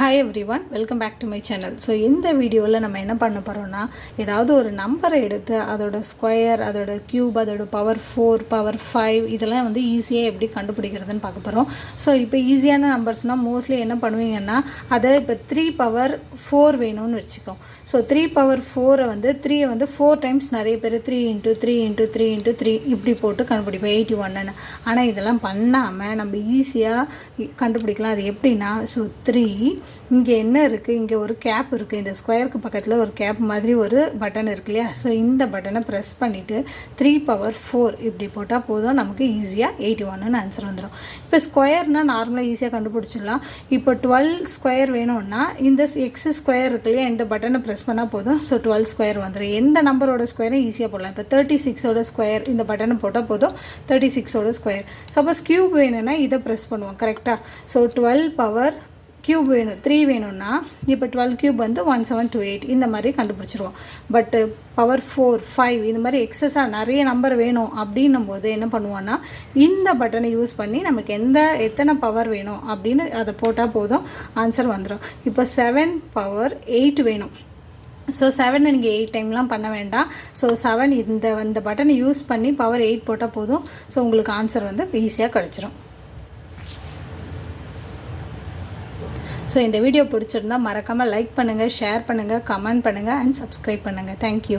Hi everyone, welcome back to my channel. So இந்த வீடியோவில் நம்ம என்ன பண்ண போகிறோம்னா ஏதாவது ஒரு நம்பரை எடுத்து அதோட ஸ்கொயர், அதோட கியூப், அதோட பவர் 4, பவர் 5 இதெல்லாம் வந்து ஈஸியாக எப்படி கண்டுபிடிக்கிறதுன்னு பார்க்க போகிறோம். ஸோ இப்போ ஈஸியான நம்பர்ஸ்னால் மோஸ்ட்லி என்ன பண்ணுவீங்கன்னா அதை இப்போ 3 பவர் 4 வேணும்னு வச்சுக்கோம். ஸோ 3 பவர் 4 வந்து 3 வந்து 4 டைம்ஸ் நிறைய பேர் 3 × 3 × 3 × 3 இப்படி போட்டு கண்டுபிடிப்போம் 81. ஆனால் இதெல்லாம் பண்ணாமல் நம்ம ஈஸியாக கண்டுபிடிக்கலாம். அது எப்படின்னா ஸோ 3 இங்கே என்ன இருக்குது, இங்கே ஒரு கேப் இருக்குது, இந்த ஸ்கொயருக்கு பக்கத்தில் ஒரு கேப் மாதிரி ஒரு பட்டன் இருக்கு இல்லையா. ஸோ இந்த பட்டனை ப்ரெஸ் பண்ணிவிட்டு 3 பவர் 4 இப்படி போட்டால் போதும், நமக்கு ஈஸியாக 81ன்னு ஆன்சர் வந்துடும். இப்போ ஸ்கொயர்னால் நார்மலாக ஈஸியாக கண்டுபிடிச்சிடலாம். இப்போ 12 ஸ்கொயர் வேணும்னா இந்த எக்ஸ் ஸ்கொயர் இருக்கு இல்லையா, இந்த பட்டனை ப்ரெஸ் பண்ணால் போதும். ஸோ 12 ஸ்கொயர் வந்துடும். எந்த நம்பரோட ஸ்கொயரும் ஈஸியாக போடலாம். இப்போ 36ஓட ஸ்கொயர் இந்த பட்டனை போட்டால் போதும், 36ஓட ஸ்கொயர். சப்போஸ் கியூப் வேணும்னா இதை ப்ரெஸ் பண்ணுவோம் கரெக்டாக. ஸோ 12 பவர் கியூப் வேணும் 3 வேணும்னா இப்போ 12 கியூப் வந்து 1728 இந்த மாதிரி கண்டுபிடிச்சிருவோம். பட்டு பவர் 4, 5 இந்த மாதிரி எக்ஸஸாக நிறைய நம்பர் வேணும் அப்படின்னும் போது என்ன பண்ணுவோன்னா இந்த பட்டனை யூஸ் பண்ணி நமக்கு எத்தனை பவர் வேணும் அப்படின்னு அதை போட்டால் போதும், ஆன்சர் வந்துடும். இப்போ 7 பவர் 8 வேணும். ஸோ 7 நீங்கள் 8 டைம்லாம் பண்ண வேண்டாம். ஸோ 7 இந்த பட்டனை யூஸ் பண்ணி பவர் 8 போட்டால் போதும். ஸோ உங்களுக்கு ஆன்சர் வந்து ஈஸியாக கிடச்சிரும். ஸோ இந்த வீடியோ பிடிச்சிருந்தால் மறக்காமல் லைக் பண்ணுங்கள், ஷேர் பண்ணுங்கள், கமெண்ட் பண்ணுங்கள் அண்ட் சப்ஸ்கிரைப் பண்ணுங்கள். தேங்க்யூ.